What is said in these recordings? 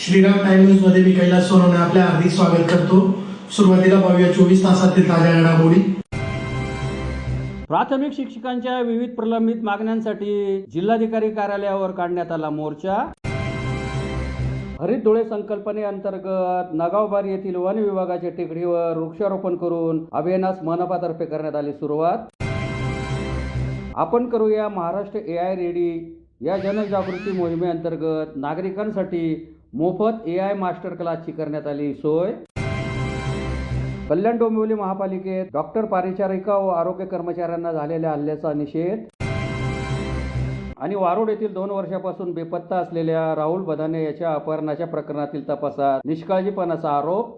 Shriram time news मध्ये मी कैलास सोनवणे आपले हार्दिक स्वागत करतो। सुरुवातीला पाहूया 24 तासातील ताज्या घडामोडी। प्राथमिक शिक्षकांच्या विविध प्रलंबित मागण्यांसाठी जिल्हाधिकारी कार्यालयावर काढण्यात आला मोर्चा। हरित धुळे संकल्पनेअंतर्गत नगावबारी येथील वन विभागाच्या टेकडीवर वृक्षारोपण करून अभियानास मनपातर्फे करण्यात आली सुरुवात। आपण करूया महाराष्ट्र AI रेडी या जनजागृती मोहिमेअंतर्गत नागरिकांसाठी मोफत AI मास्टर क्लासची करण्यात आली सोय। कल्याण डोंबिवली महापालिकेत डॉक्टर परिचारिका व आरोग्य कर्मचाऱ्यांना झालेल्या हल्ल्याचा निषेध। आणि वारोड येथील 2 वर्षापासून बेपत्ता असलेल्या राहुल बदाने याच्या अपहरणाच्या प्रकरणातील तपासात निष्काळजीपणाचा आरोप।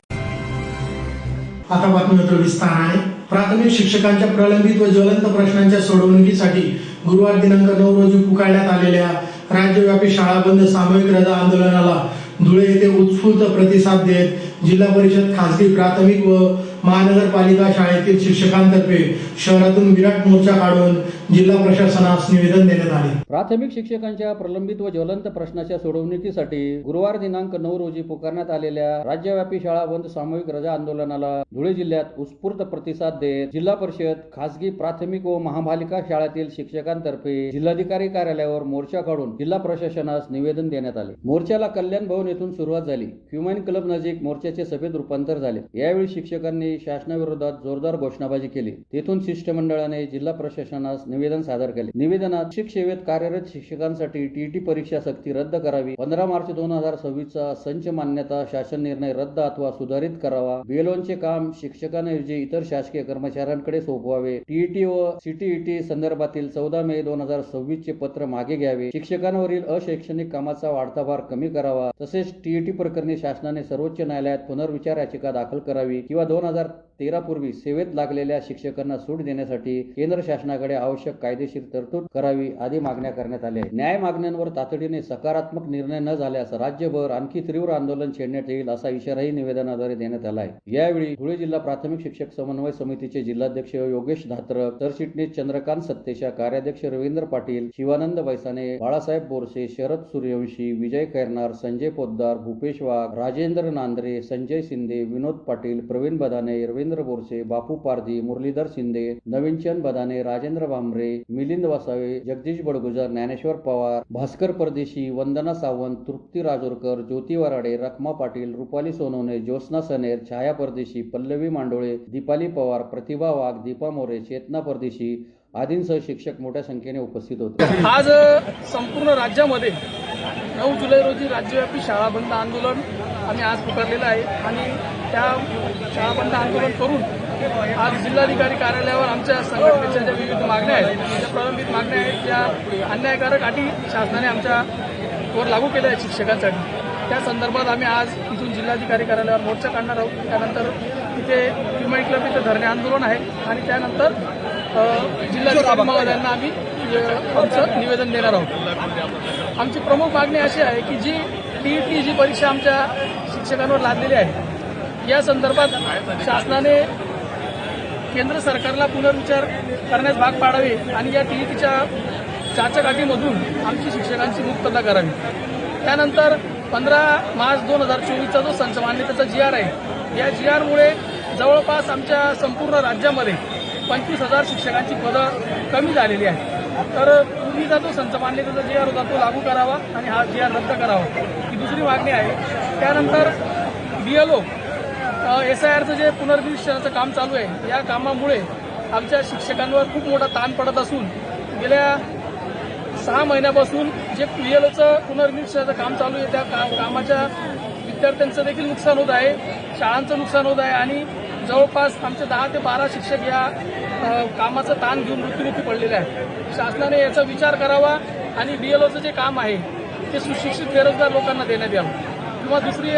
आता बातमीपत्र विस्ताराने। प्राथमिक शिक्षकांच्या प्रलंबित व ज्वलंत प्रश्नांच्या सोडवणुकीसाठी गुरुवार दिनांक 9 रोजी पुकारण्यात आलेल्या राज्यव्यापी शाळा बंद सामूहिक रजा आंदोलनाला धुळे येथे उत्स्फूर्त प्रतिसाद देत जिल्हा परिषद, खासगी प्राथमिक व महानगरपालिका शाळेतील शिक्षकांतर्फे शहरातून विराट मोर्चा काढून जिल्हा प्रशासनास निवेदन देण्यात आले। प्राथमिक शिक्षकांच्या प्रलंबित व ज्वलंत प्रश्नाच्या सोडवणुकीसाठी गुरुवार दिनांक 9 रोजी पुकारण्यात आलेल्या राज्यव्यापी शाळा बंद सामूहिक रजा आंदोलनाला धुळे जिल्ह्यात उत्स्फूर्त प्रतिसाद देत जिल्हा परिषद, खासगी प्राथमिक व महापालिका शाळेतील शिक्षकांतर्फे जिल्हाधिकारी कार्यालयावर मोर्चा काढून जिल्हा प्रशासनास निवेदन देण्यात आले। मोर्चाला कल्याण भवन येथून सुरुवात झाली। ह्युमन क्लब नजीक मोर्चाचे सभेत रूपांतर झाले। यावेळी शिक्षकांनी शासनाविरोधात जोरदार घोषणाबाजी केली। तेथून शिष्टमंडळाने जिल्हा प्रशासनास निवेदन सादर केले। निवेदनात शिक्षक सेवेत कार्यरत शिक्षकांसाठी टीईटी परीक्षा सक्ती रद्द करावी, 15 मार्च 2026 चा संच मान्यता शासन निर्णय रद्द अथवा सुधारित करावा, बीएलओचे काम शिक्षकांऐवजी इतर शासकीय कर्मचाऱ्यांकडे सोपवावे, टीईटी व सीटीईटी संदर्भातील 14 मे 2026 चे पत्र मागे घ्यावे, शिक्षकांवरील अशैक्षणिक कामाचा वाढता भार कमी करावा, तसेच टीईटी प्रकरणी शासनाने सर्वोच्च न्यायालयात पुनर्विचार याचिका दाखल करावी किंवा 2013 पूर्वी सेवेत लागलेल्या शिक्षकांना सूट देण्यासाठी केंद्र शासनाकडे आवश्यक कायदेशीर तरतूद करावी आदी मागण्या करण्यात आल्या। न्याय मागण्यांवर तातडीने सकारात्मक निर्णय न झाल्यास राज्यभर आणखी तीव्र आंदोलन छेडण्यात येईल असा इशाराही निवेदनाद्वारे देण्यात आला आहे। यावेळी धुळे जिल्हा प्राथमिक शिक्षक समन्वय समितीचे जिल्हाध्यक्ष योगेश धात्रक, सरचिटणीस चंद्रकांत सत्तेशा, कार्याध्यक्ष रवींद्र पाटील, शिवानंद बैसाने, बाळासाहेब बोरसे, शरद सूर्यवंशी, विजय खैरनार, संजय पोद्दार, भूपेश वाघ, राजेंद्र नांद्रे, संजय शिंदे, विनोद पाटील, प्रवीण बदाने, रवींद्र बोरसे, बापू पारधी, मुरलीधर शिंदे, नवीनचंद बदाने, राजेंद्र भांबरे, मिलिंद वसावे, जगदीश बडगुजर, ज्ञानेश्वर पवार, भास्कर परदेशी, वंदना सावंत, तृप्ती राजूरकर, ज्योती वराडे, रखमा पाटील, रुपाली सोनवणे, ज्योत्स्ना सनेर, छाया परदेशी, पल्लवी मांडोळे, दीपाली पवार, प्रतिभा वाघ, दीपा मोरे, चेतना परदेशी आदींसह शिक्षक मोठ्या संख्येने उपस्थित होते। आज संपूर्ण राज्यामध्ये 9 जुलै रोजी राज्यव्यापी शाळा बंद आंदोलन आम्ही आज पुकारलेलं आहे आणि त्या शाळा बंद आंदोलन करून आज जिल्हाधिकारी कार्यालयावर आमच्या संघटनेच्या ज्या विविध मागण्या आहेत, ज्या प्रलंबित मागण्या आहेत, त्या अन्यायकारक अटी शासनाने आमच्यावर लागू केल्या आहेत शिक्षकांसाठी, त्या संदर्भात आम्ही आज इथून जिल्हाधिकारी कार्यालयावर मोर्चा काढणार आहोत। त्यानंतर तिथे ह्युमन क्लब इथं धरणे आंदोलन आहे आणि त्यानंतर जिल्हाधिकारी महोदयांना आम्ही आमचं निवेदन देणार आहोत। आमची प्रमुख मागणी अशी आहे की जी टीईटी जी परीक्षा आमच्या शिक्षकांवर लादलेली आहे, या संदर्भात शासनाने केंद्र सरकारला पुनर्विचार करण्यास भाग पाडावे आणि या टीईटीच्या चाचकाठीमधून आमची शिक्षकांची मुक्तता करावी। त्यानंतर 15 मार्च 2024चा जो संच मान्यतेचा GR आहे, या GRमुळे जवळपास आमच्या संपूर्ण राज्यामध्ये 25,000 शिक्षकांची पदं कमी झालेली आहे। तर पूर्वीचा जो संच मान्यतेचा GR होता तो लागू करावा आणि हा GR रद्द करावा, ही दुसरी मागणी आहे। त्यानंतर BLO SIRचं जे पुनर्निरीक्षणाचं काम चालू आहे, या कामामुळे आमच्या शिक्षकांवर खूप मोठा ताण पडत असून गेल्या 6 महिन्यापासून जे BLOचं पुनर्निरीक्षणाचं काम चालू आहे, त्या कामाच्या विद्यार्थ्यांचं देखील नुकसान होत आहे, शाळांचं नुकसान होत आहे आणि जवळपास आमचे 10 ते 12 शिक्षक या कामाचा ताण घेऊन मृत्युमुखी पडलेले आहेत। शासनाने याचा विचार करावा आणि BLOचं जे काम आहे ते सुशिक्षित बेरोजगार लोकांना देण्यात यावं किंवा दुसरी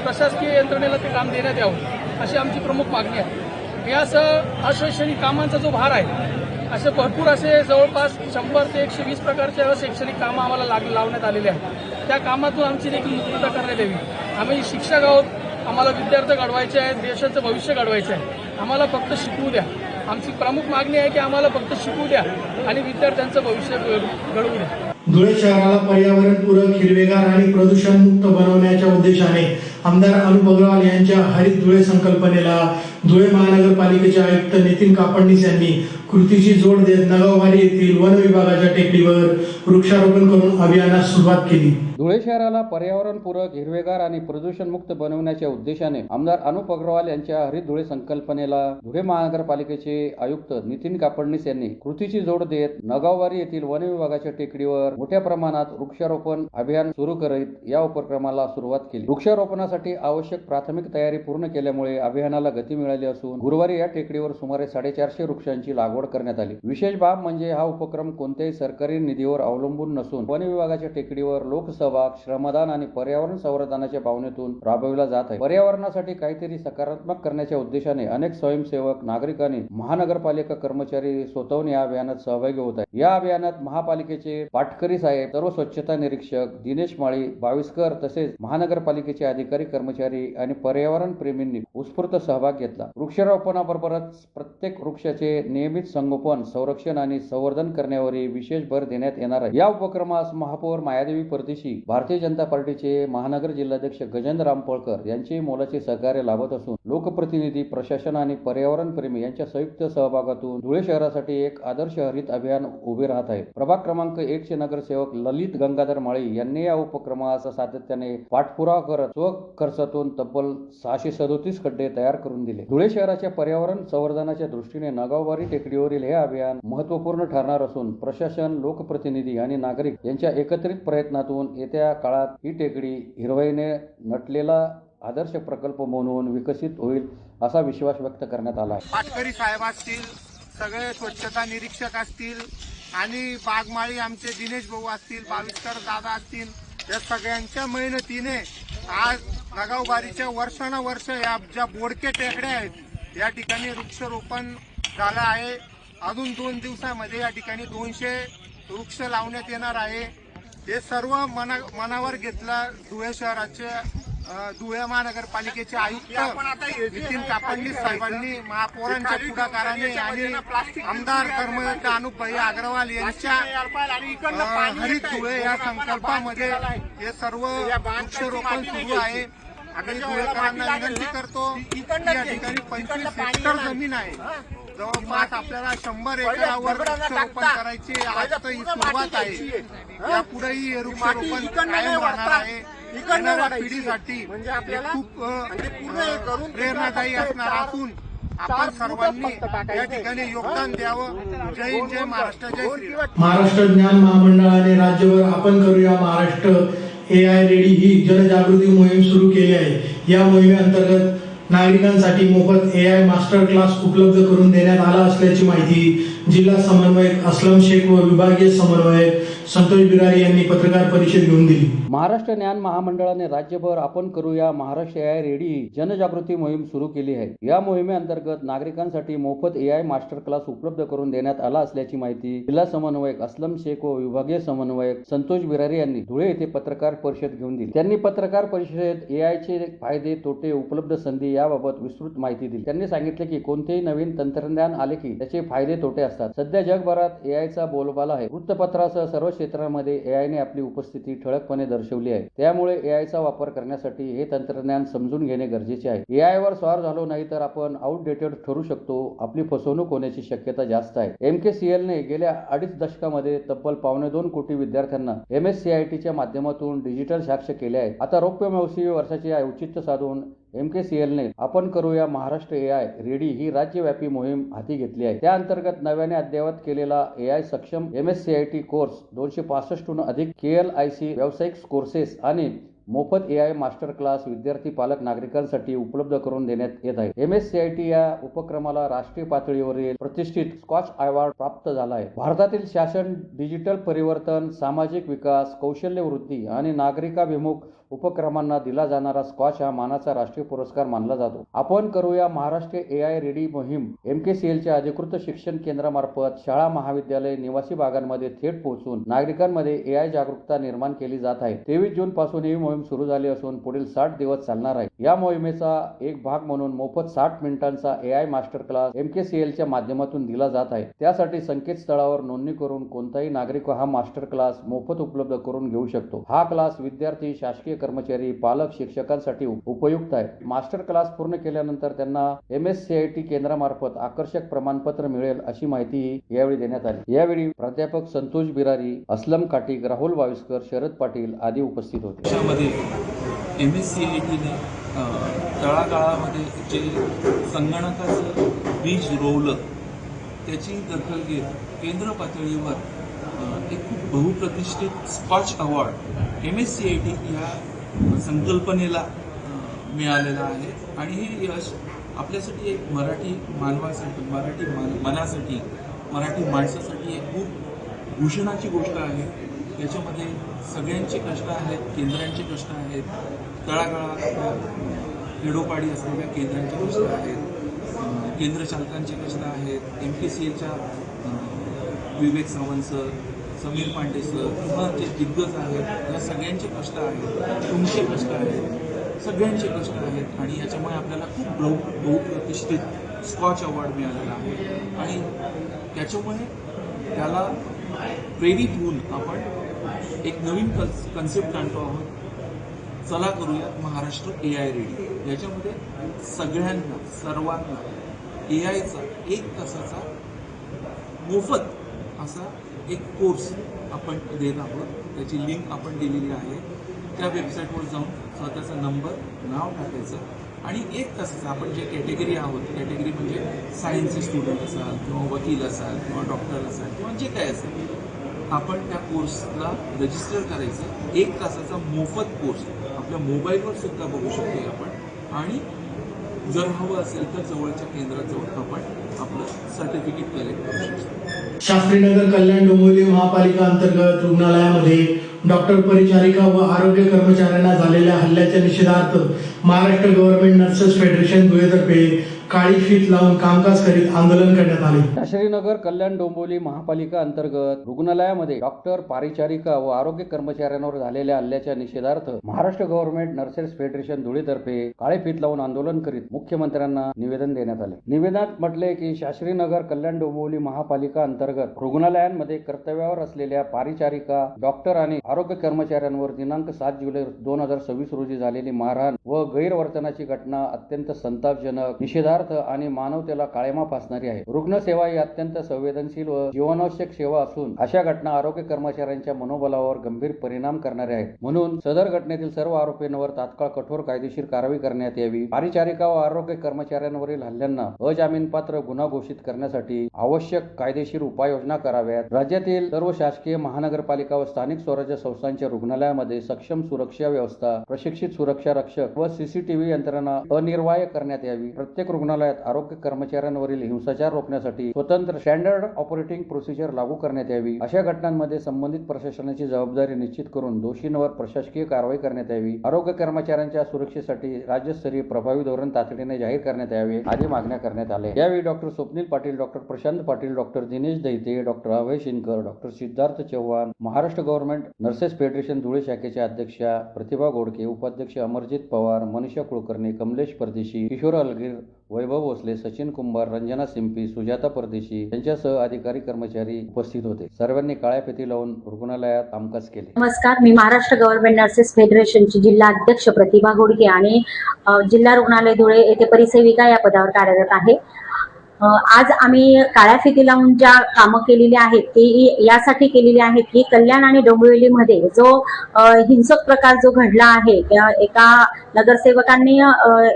प्रशासकीय यंत्रणेला ते काम देण्यात यावं, अशी आमची प्रमुख मागणी आहे। यासह अशैक्षणिक कामांचा जो भार आहे, असे भरपूर असे जवळपास 100 ते 120 प्रकारचे शैक्षणिक कामं आम्हाला लावण्यात आलेले आहेत। त्या कामातून आमची देखील मुक्तता करण्यात यावी। आम्ही शिक्षक आहोत, आम्हाला विद्यार्थी घडवायचे आहेत, देशाचं भविष्य घडवायचं आहे, आम्हाला फक्त शिकवू द्या। आमची प्रमुख मागणी आहे की आम्हाला फक्त शिकवू द्या आणि विद्यार्थ्यांचं भविष्य घडवू द्या। धुळे शहराला पर्यावरणपूरक, हिरवेगार आणि प्रदूषणमुक्त बनवण्याच्या उद्देशाने आमदार अनुप अग्रवाल यांच्या हरित धुळे संकल्पनेला धुळे महानगरपालिकेचे आयुक्त नितीन कापडणीस यांनी कृतीची जोड देत नगाववाडी येथील वन विभागाच्या टेकडीवर वृक्षारोपण करून अभियानास सुरुवात केली. धुळे शहराला पर्यावरणपूरक, हिरवेगार आणि प्रदूषणमुक्त बनवण्याच्या उद्देशाने आमदार अनुप अग्रवाल यांच्या हरित धुळे संकल्पनेला धुळे महानगरपालिकेचे आयुक्त नितीन कापडणीस यांनी कृतीची जोड देत नगाववाडी येथील वन विभागाच्या टेकडीवर मोठ्या प्रमाणात वृक्षारोपण अभियान सुरू करीत या उपक्रमाला सुरुवात केली. वृक्षारोपणासाठी आवश्यक प्राथमिक तयारी पूर्ण केल्यामुळे अभियानाला गती मिळाली असून गुरुवारी या टेकडीवर सुमारे 450 वृक्षांची लागवड करण्यात आली. विशेष बाब म्हणजे हा उपक्रम कोणत्याही सरकारी निधीवर अवलंबून नसून वन विभागाच्या टेकडीवर लोकसहभाग, श्रमदान आणि पर्यावरण संवर्धनाच्या भावनेतून राबविला जात आहे. पर्यावरणासाठी काहीतरी सकारात्मक करण्याच्या उद्देशाने अनेक स्वयंसेवक, नागरिकांनी, महानगरपालिका कर्मचारी स्वतःहून या अभियानात सहभागी होत आहेत. या अभियानात महापालिकेचे पाटकरी साहेब, सर्व स्वच्छता निरीक्षक, दिनेश माळी, बाविस्कर तसेच महानगरपालिकेचे अधिकारी, कर्मचारी आणि पर्यावरण प्रेमींनी उत्स्फूर्त सहभाग घेतला. वृक्षारोपणाबरोबरच प्रत्येक वृक्षाचे नियमित संगोपन, संरक्षण आणि संवर्धन करण्यावरही विशेष भर देण्यात येणार आहे. या उपक्रमास महापौर मायादेवी परदेशी, भारतीय जनता पार्टीचे महानगर जिल्हाध्यक्ष गजेंद्र रामपळकर यांचे मोलाचे सहकार्य लाभत असून लोकप्रतिनिधी, प्रशासन आणि पर्यावरण प्रेमी यांच्या संयुक्त सहभागातून धुळे शहरासाठी एक आदर्श हरित अभियान उभे राहत आहे. प्रभाग क्रमांक 1 चे नगरसेवक ललित गंगाधर माळी यांनी या उपक्रमाचा सातत्याने पाठपुरावा करत स्वखर्चातून तब्बल 637 खड्डे तयार करून दिले. धुळे शहराच्या पर्यावरण संवर्धनाच्या दृष्टीने नगाववाडी टेकडीवरील हे अभियान महत्त्वपूर्ण ठरणार असून प्रशासन, लोकप्रतिनिधी आणि नागरिक यांच्या एकत्रित प्रयत्नातून येत्या काळात ही टेकडी हिरवळीने नटलेला आदर्श प्रकल्प म्हणून विकसित होईल असा विश्वास व्यक्त करण्यात आला आहे. पाटकरी साहेब असतील, सगळे स्वच्छता निरीक्षक असतील आणि बागमाळी आमचे दिनेश भाऊ असतील, बाविस्कर दादा असतील, या सगळ्यांच्या मेहनतीने आज नगाववाडीच्या वर्षानुवर्ष या ज्या बोडके टेकड्या आहेत या ठिकाणी वृक्षारोपण झालं आहे. अजून 2 दिवसामध्ये या ठिकाणी 200 वृक्ष लावण्यात येणार आहे. हे सर्व मनावर घेतलं धुळे शहराचे धुळे महानगरपालिकेचे आयुक्त नितीन कापडणीस साहेबांनी महापौरांच्या पुढाकाराने आणि आमदार कर्मयोगी अनुपभाई अग्रवाल यांच्या हरित धुळे या संकल्पामध्ये हे सर्व वृक्षारोपण सुरू आहे. आम्ही धुळेकरांना विनंती करतो की या ठिकाणी 25 हेक्टर जमीन आहे. जवळपास आपल्याला 100 एकरावर वृक्षारोपण करायची आज तर ही सुरुवात आहे. यापुढेही हे वृक्षारोपण कायम राहणार आहे. येणाऱ्या पिढीसाठी खूप प्रेरणादायी असणार असून आपण सर्वांनी या ठिकाणी योगदान द्यावं. जय हिंद, जय महाराष्ट्र, जय श्रीराम. महाराष्ट्र ज्ञान महामंडळाने राज्यभर आपण करूया महाराष्ट्र AI रेडी ही जनजागृती मोहीम सुरू केली आहे. या मोहिमेअंतर्गत नागरिकांसाठी मोफत AI मास्टर क्लास उपलब्ध करून देण्यात आला असल्याची माहिती जिल्हा समन्वयक असलम शेख व विभागीय समन्वयक संतोष बिरारी यांनी पत्रकार परिषद घेऊन दिली. महाराष्ट्र ज्ञान महामंडळाने राज्यभर आपण करूया महाराष्ट्र AI रेडी जनजागृती मोहीम सुरू केली आहे. या मोहिमेअंतर्गत नागरिकांसाठी मोफत AI मास्टर क्लास उपलब्ध करून देण्यात आला असल्याची माहिती जिल्हा समन्वयक असलम शेख व विभागीय समन्वयक संतोष बिरारी यांनी धुळे येथे पत्रकार परिषद घेऊन दिली. त्यांनी पत्रकार परिषदेत AI चे फायदे, तोटे, उपलब्ध संधी याबाबत विस्तृत माहिती दिली. त्यांनी सांगितले की कोणतेही नवीन तंत्रज्ञान आले की त्याचे फायदे, तोटे असतात. सध्या जगभरात AI चा बोलबाला आहे. वृत्तपत्रासह सर्व क्षेत्रामध्ये AI ने आपली उपस्थिती ठळकपणे दर्शवली आहे. त्यामुळे AI चा वापर करण्यासाठी हे तंत्रज्ञान समजून घेणे गरजेचे आहे. AI वर स्वार झालो नाही तर आपण आउटडेटेड ठरू शकतो. आपली फसवणूक होण्याची शक्यता जास्त आहे. MKCL ने गेल्या 2.5 दशकामध्ये तब्बल 2.25 कोटी विद्यार्थ्यांना MSCIT च्या माध्यमातून डिजिटल साक्ष केले आहे. आता रौप्य महोत्सवी वर्षाचे औचित्य साधून MKCL ने आपण करूया महाराष्ट्र AI रेडी ही राज्यव्यापी मोहीम हाती घेतली आहे. त्या अंतर्गत नव्याने अद्ययावत केलेला AI सक्षम MSCIT कोर्स, 265हून अधिक KLIC व्यावसायिक कोर्सेस आणि मोफत AI मास्टर क्लास विद्यार्थी, पालक, नागरिकांसाठी उपलब्ध करून देण्यात येत आहे. MSCIT या उपक्रमाला राष्ट्रीय पातळीवरील प्रतिष्ठित स्कॉच अवॉर्ड प्राप्त झाला आहे. भारतातील शासन डिजिटल परिवर्तन, सामाजिक विकास, कौशल्य वृद्धी आणि नागरिकाभिमुख उपक्रमांना दिला जाणारा स्कॉच हा मानाचा राष्ट्रीय पुरस्कार मानला जातो. आपण करूया महाराष्ट्र AI रेडी मोहीम MKCLच्या अधिकृत शिक्षण केंद्रामार्फत शाळा, महाविद्यालय, निवासी भागांमध्ये थेट पोहोचून नागरिकांमध्ये AI जागरूकता निर्माण केली जात आहे. 23 जून पासून ही मोहीम सुरू झाली असून पुढील 60 दिवस चालणार आहे. या मोहिमेचा एक भाग म्हणून मोफत 60 मिनिटांचा AI मास्टर क्लास MKCLच्या माध्यमातून दिला जात आहे. त्यासाठी संकेतस्थळावर नोंदणी करून कोणताही नागरिक हा मास्टर क्लास मोफत उपलब्ध करून घेऊ शकतो. हा क्लास विद्यार्थी, शासकीय कर्मचारी, पालक, शिक्षकांसाठी उपयुक्त आहे. मास्टर क्लास पूर्ण केल्यानंतर त्यांना MSCIT केंद्रामार्फत आकर्षक प्रमाणपत्र मिळेल अशी माहिती यावेळी देण्यात आली. यावेळी प्राध्यापक संतोष बिरारी, अस्लम काटिक, राहुल वाविस्कर, शरद पाटील आदी उपस्थित होते. देशामध्ये MSCITने तळागाळामध्ये जे संगणकाचं बीज रोवलं त्याची दखल घेत केंद्र पातळीवर एक खूप बहुप्रतिष्ठित स्कॉच अवॉर्ड MSCIT या संकल्पनेला मिळालेला आहे. आणि हे यश आपल्यासाठी एक मराठी मानवासाठी, मनासाठी, मराठी माणसासाठी एक खूप भूषणाची गोष्ट आहे. याच्यामध्ये सगळ्यांचे कष्ट आहेत, केंद्रांचे कष्ट आहेत, तळागाळात खेडोपाडी असलेल्या केंद्रांचे कष्ट आहेत, केंद्र चालकांचे कष्ट आहेत, MKCLच्या विवेक सावंत सर, समीर पांडे सर किंवा जे दिग्गज आहेत या सगळ्यांचे कष्ट आहेत, तुमचे कष्ट आहेत, सगळ्यांचे कष्ट आहेत. आणि याच्यामुळे आपल्याला खूप बहुप्रतिष्ठित स्कॉच अवॉर्ड मिळालेला आहे. आणि त्याच्यामुळे त्याला प्रेरित होऊन आपण एक नवीन कन्सेप्ट आणतो आहोत. चला करूयात महाराष्ट्र AI रेडी. याच्यामध्ये सगळ्यांना, सर्वांना AIचा 1 तासाचा मोफत असा एक कोर्स आपण देत आहोत. त्याची लिंक आपण दिलेली आहे. त्या वेबसाईटवर जाऊन स्वतःचा नंबर, नाव टाकायचं आणि 1 तासाचा आपण जे कॅटेगरी आहोत, कॅटेगरी म्हणजे सायन्सचे स्टुडंट असाल किंवा वकील असाल किंवा डॉक्टर असाल किंवा जे काय असेल, आपण त्या कोर्सला रजिस्टर करायचं. 1 तासाचा मोफत कोर्स आपल्या मोबाईलवर सुद्धा बघू शकतो आपण. आणि जर हवं असेल तर जवळच्या केंद्रात जाऊन आपण आपलं सर्टिफिकेट कलेक्ट करू शकतो. शास्त्रीनगर कल्याण डोंबिवली महापालिका अंतर्गत रुग्णालयामध्ये डॉक्टर, परिचारिका व आरोग्य कर्मचाऱ्यांना झालेल्या हल्ल्याच्या निषेधार्थ महाराष्ट्र गव्हर्नमेंट नर्सेस फेडरेशन धुळेतर्फे काळी फीत लावून कामकाज करीत आंदोलन करण्यात आले. श्रीनगर कल्याण डोंबिवली महापालिका अंतर्गत रुग्णालयामध्ये डॉक्टर, परिचारिका व आरोग्य कर्मचाऱ्यांवर झालेल्या हल्ल्याच्या निषेधार्थ महाराष्ट्र गव्हर्नमेंट नर्सेस फेडरेशन धुळेतर्फे काळे फीत लावून आंदोलन करीत मुख्यमंत्र्यांना निवेदन देण्यात आले. निवेदनात म्हटले की शास्त्रीनगर कल्याण डोंबिवली महापालिका अंतर्गत रुग्णालयांमध्ये कर्तव्यावर असलेल्या परिचारिका, डॉक्टर आणि आरोग्य कर्मचाऱ्यांवर दिनांक 7 जुलै 2026 रोजी झालेली मारहाण व गैरवर्तनाची घटना अत्यंत संतापजनक, निषेधार्थ आणि मानवतेला काळेमा फासणारी आहे. रुग्णसेवा ही अत्यंत संवेदनशील व जीवनावश्यक सेवा असून अशा घटना आरोग्य कर्मचाऱ्यांच्या मनोबलावर गंभीर परिणाम करणाऱ्या आहेत. म्हणून सदर घटनेतील सर्व आरोपींवर तात्काळ कठोर कायदेशीर कारवाई करण्यात यावी. परिचारिका व आरोग्य कर्मचाऱ्यांवरील हल्ल्यांना अजामीनपात्र गुन्हा घोषित करण्यासाठी आवश्यक कायदेशीर उपाययोजना कराव्यात. राज्यातील सर्व शासकीय, महानगरपालिका व स्थानिक स्वराज्य संस्थांच्या रुग्णालयामध्ये सक्षम सुरक्षा व्यवस्था, प्रशिक्षित सुरक्षा रक्षक व CCTV यंत्रणा अनिर्वाय करण्यात यावी. प्रत्येक रुग्णालयात आरोग्य कर्मचाऱ्यांवरील हिंसाचार रोखण्यासाठी स्वतंत्र स्टँडर्ड ऑपरेटिंग प्रोसिजर लागू करण्यात यावी. अशा घटनांमध्ये संबंधित प्रशासनाची जबाबदारी निश्चित करून दोषींवर प्रशासकीय कारवाई करण्यात यावी. आरोग्य कर्मचाऱ्यांच्या सुरक्षेसाठी राज्यस्तरीय प्रभावी धोरण तातडीने जाहीर करण्यात यावे आदी मागण्या करण्यात आल्या. यावेळी doctor Swapnil Patil, doctor Prashant Patil, doctor Dinesh Daite, doctor Abhay Shinkar, doctor Siddharth Chavan, Maharashtra government nurses federation Dhule शाखेच्या अध्यक्षा प्रतिभा गोडके, उपाध्यक्ष अमरजित पवार, मनीषा कुलकर्णी, कमलेश परदेशी, किशोर अलगीर, वैभव भोसले, सचिन कुंभार, रंजना सिंपी, सुजाता परदेशी यांच्यासह अधिकारी कर्मचारी उपस्थित होते. सर्वांनी काळ्या फिती लावून रुग्णालयात कामकाज केले. नमस्कार, मी महाराष्ट्र गव्हर्नमेंट नर्सेस फेडरेशनची जिल्हा अध्यक्ष प्रतिभा गोडके आणि जिल्हा रुग्णालय धुळे येथे परिसेविका या पदावर कार्यरत आहे. आज आम्ही काळ्या फिती लावून ज्या कामं केलेली आहेत ती यासाठी केलेली आहेत की कल्याण आणि डोंबिवलीमध्ये जो हिंसक प्रकार जो घडला आहे, एका नगरसेवकांनी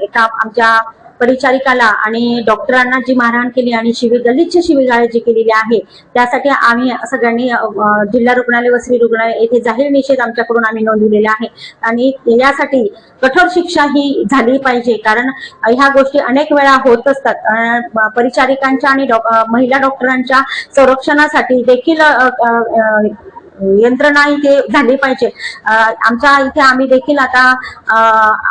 एका आमच्या परिचारिकाला आणि डॉक्टरांना जी मारहाण केली आणि गलिच्छ शिवीगाळ जी केलेली आहे, त्यासाठी आम्ही सगळ्यांनी जिल्हा रुग्णालय व श्री रुग्णालय येथे जाहीर निषेध आमच्याकडून आम्ही नोंदवलेला आहे. आणि यासाठी कठोर शिक्षा ही झाली पाहिजे, कारण ह्या गोष्टी अनेक वेळा होत असतात. परिचारिकांच्या आणि महिला डॉक्टरांच्या संरक्षणासाठी देखील यंत्रणा इथे झाली पाहिजे. आमच्या इथे आम्ही देखील आता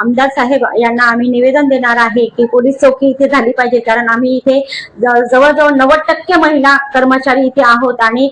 आमदार साहेब यांना आम्ही निवेदन देणार आहे की पोलीस चौकी इथे झाली पाहिजे, कारण आम्ही इथे जवळजवळ 90% महिला कर्मचारी इथे आहोत आणि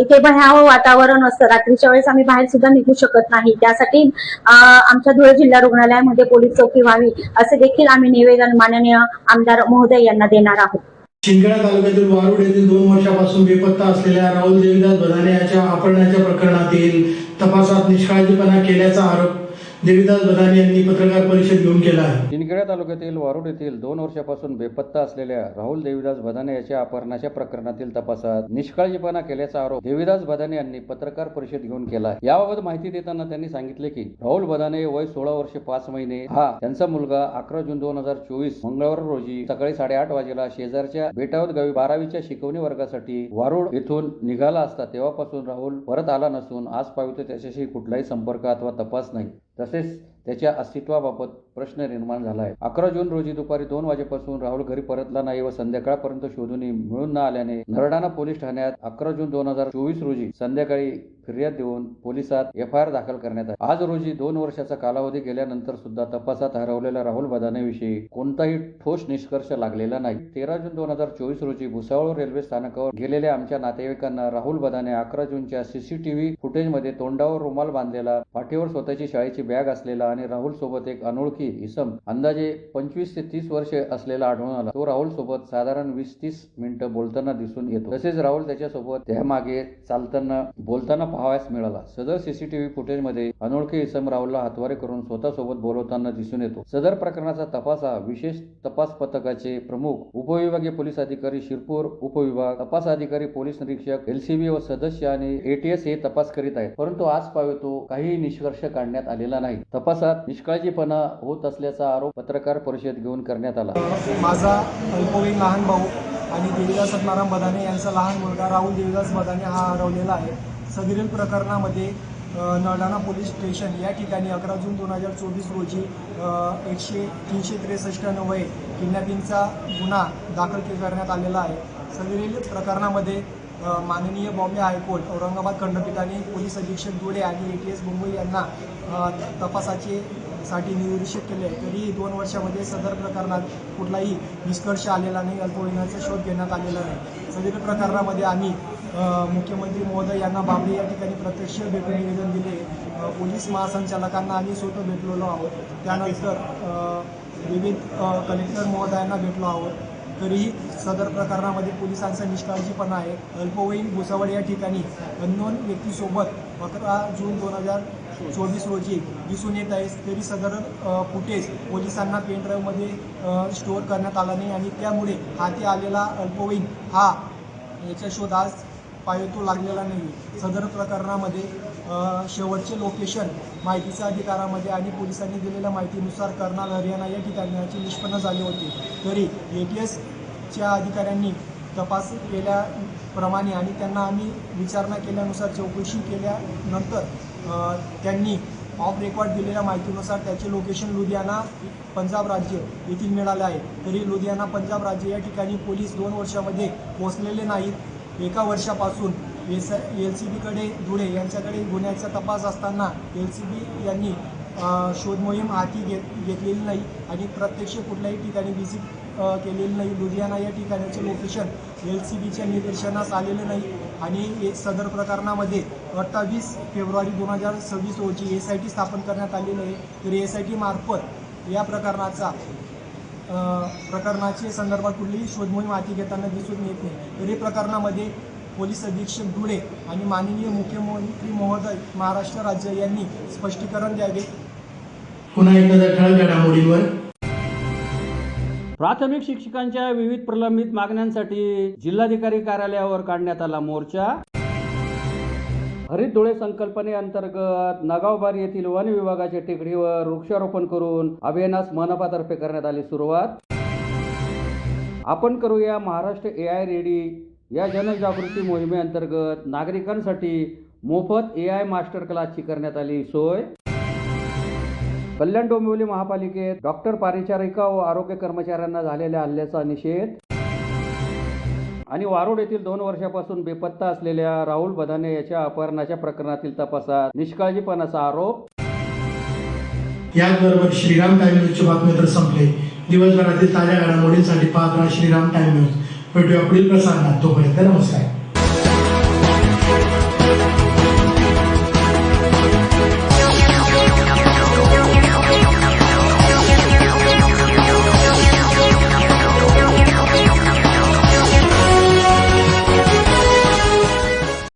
इथे भयावह वातावरण असतं. रात्रीच्या वेळेस आम्ही बाहेर सुद्धा निघू शकत नाही. त्यासाठी आमच्या धुळे जिल्हा रुग्णालयामध्ये पोलीस चौकी व्हावी असे देखील आम्ही निवेदन माननीय आमदार महोदय यांना देणार आहोत. शिंदखेडा तालुक्यातील वारुड येथील 2 वर्षापासून बेपत्ता असलेल्या राहुल देवीदास बदाने याच्या अपहरणाच्या प्रकरणातील तपासात निष्काळजीपणा केल्याचा आरोप देवीदास बदाने यांनी पत्रकार परिषद घेऊन केला आहे. शिंदखेडा तालुक्यातील वारुड येथील 2 वर्षापासून बेपत्ता असलेल्या राहुल देवीदास बदाने याच्या अपहरणाच्या प्रकरणातील तपासात निष्काळजीपणा केल्याचा आरोप देवीदास बदाने यांनी पत्रकार परिषद घेऊन केला आहे. याबाबत माहिती देताना त्यांनी सांगितले की राहुल बदाने वय 16 वर्षे 5 महिने हा त्यांचा मुलगा 11 जून 2024 मंगळवार रोजी सकाळी 8:30 वाजेला शेजारच्या बेटावत गावी 12वीच्या शिकवणी वर्गासाठी वारुड येथून निघाला असता तेव्हापासून राहुल परत आला नसून आज पावित्य त्याच्याशी कुठलाही संपर्क अथवा तपास नाही. तसेच त्याच्या अस्तित्वाबाबत प्रश्न निर्माण झाला आहे. 11 जून रोजी दुपारी 2 वाजेपासून राहुल घरी परतला नाही व संध्याकाळपर्यंत शोधूनही मिळून न आल्याने नरडाणा पोलीस ठाण्यात 11 जून 2024 रोजी संध्याकाळी फिर्याद देऊन पोलिसात FIR दाखल करण्यात आली. आज रोजी 2 वर्षाचा कालावधी गेल्यानंतर सुद्धा तपासात हरवलेल्या राहुल बदानेविषयी कोणताही ठोस निष्कर्ष लागलेला नाही. 13 जून 2024 रोजी भुसावळ रेल्वे स्थानकावर गेलेल्या आमच्या नातेवाईकांना राहुल बदाने 11 जूनच्या CCTV फुटेजमध्ये तोंडावर रुमाल बांधलेला, पाठीवर स्वतःची शाळेची बॅग असलेला आणि राहुल सोबत एक अनोळखी इसम अंदाजे 25 ते 30 वर्षे असलेला आढळून आला. तो राहुल सोबत साधारण 20-30 मिनिटं बोलताना दिसून येतो. तसेच राहुल त्याच्यासोबत त्यामागे चालताना बोलताना पाहावयास मिळाला. सदर CCTV फुटेजमध्ये अनोळखी इसम राहुलला हातवारे करून स्वतःसोबत बोलवताना दिसून येतो. सदर प्रकरणाचा तपास हा विशेष तपास पथकाचे प्रमुख उपविभागीय पोलीस अधिकारी शिरपूर उपविभाग, तपास अधिकारी पोलीस निरीक्षक LCB व सदस्य आणि ATS हे तपास करीत आहेत. परंतु आज पाहतो काही निष्कर्ष काढण्यात आलेला नाही. तपासात निष्काळजीपणा होत असल्याचा आरोप पत्रकार परिषद घेऊन करण्यात आला. माझा अल्पवयीन लहान भाऊ आणि देवीदास सत्नाराम बदाने यांचा लहान मुलगा राहुल देवीदास बदाने हा हरवलेला आहे. सदरील प्रकरणामध्ये नरडाणा पोलीस स्टेशन या ठिकाणी 11 जून 2024 रोजी 363 अन्वये किडनॅपिंगचा गुन्हा दाखल करण्यात आलेला आहे. सदरील प्रकरणामध्ये माननीय बॉम्बे हायकोर्ट औरंगाबाद खंडपीठाने पोलीस अधीक्षक धुळे आणि ATS मुंबई यांना तपासासाठी निर्देशित केले. तरीही 2 वर्षामध्ये सदर प्रकरणात कुठलाही निष्कर्ष आलेला नाही, अल्पवयीनाचा शोध घेण्यात आलेला नाही. सदरील प्रकरणामध्ये आम्ही मुख्यमंत्री महोदय यांना बाबरी या ठिकाणी प्रत्यक्ष भेटून निवेदन दिले. पोलीस महासंचालकांना आम्ही स्वतः भेटलेलो आहोत. त्यानंतर विविध कलेक्टर महोदयांना भेटलो आहोत. तरीही सदर प्रकरणामध्ये पोलिसांचा निष्काळजीपणा आहे. अल्पवयीन भुसावळ या ठिकाणी अननोन व्यक्तीसोबत 11 जून 2024 रोजी दिसून येत आहे. तरी सदर फुटेज पोलिसांना पेनड्राईव्हमध्ये स्टोअर करण्यात आला नाही आणि त्यामुळे हाती आलेला अल्पवयीन हा याचा शोध आज पायतो लागलेला नाही. सदर प्रकरणामध्ये शेवटचे लोकेशन माहितीच्या अधिकारामध्ये आणि पोलिसांनी दिलेल्या माहितीनुसार कर्नाल हरियाणा या ठिकाणी याची निष्पन्न झाली होती. तरी ATSच्या अधिकाऱ्यांनी तपास केल्याप्रमाणे आणि त्यांना आम्ही विचारणा केल्यानुसार चौकशी केल्यानंतर त्यांनी ऑफ रेकॉर्ड दिलेल्या माहितीनुसार त्याचे लोकेशन लुधियाना पंजाब राज्य येथील मिळाले आहे. तरी लुधियाना पंजाब राज्य या ठिकाणी पोलीस 2 वर्षामध्ये पोहोचलेले नाहीत. 1 वर्षापासून LCBकडे धुळे यांच्याकडे गुन्ह्याचा तपास असताना LCB यांनी शोध मोहीम हाती घेतलेली नाही आणि प्रत्यक्ष कुठल्याही ठिकाणी व्हिजिट केलेली नाही. लुधियाना या ठिकाणाचे लोकेशन LCBच्या निदर्शनास आलेले नाही आणि सदर प्रकरणामध्ये 28 फेब्रुवारी 2026 रोजी SIT स्थापन करण्यात आलेली आहे. तर SIT मार्फत या प्रकरणाचे संदर्भात कुठलीही शोध मोहीम हाती घेताना दिसून येत नाही. तर या प्रकरणामध्ये पोलीस अधीक्षक धुळे आणि माननीय मुख्यमंत्री महोदय महाराष्ट्र राज्य यांनी स्पष्टीकरण द्यावे. पुन्हा एक नजर ठळक घडामोडींवर. प्राथमिक शिक्षकांच्या विविध प्रलंबित मागण्यांसाठी जिल्हाधिकारी कार्यालयावर काढण्यात आला मोर्चा. हरित धुळे संकल्पनेअंतर्गत नगावबारी येथील वन विभागाच्या टेकडीवर वृक्षारोपण करून अभियानास मनपातर्फे करण्यात आली सुरुवात. आपण करूया महाराष्ट्र AI रेडी या जनजागृती मोहिमेअंतर्गत नागरिकांसाठी मोफत AI मास्टर क्लासची करण्यात आली सोय. कल्याण डोंबिवली महापालिकेत डॉक्टर परिचारिका व आरोग्य कर्मचाऱ्यांना झालेल्या हल्ल्याचा निषेध. आणि वारोड येथील 2 वर्षापासून बेपत्ता असलेल्या राहुल बदाने याच्या अपहरणाच्या प्रकरणातील तपासात निष्काळजीपणाचा आरोप. याचबरोबर श्रीराम टाइम न्यूजचे बातमीपत्र संपले. दिवसभरातील ताज्या घडामोडींसाठी पाहत राहा श्रीराम टाइम न्यूज. भेटूया पुढील प्रसारणात. तोपर्यंत नमस्कार.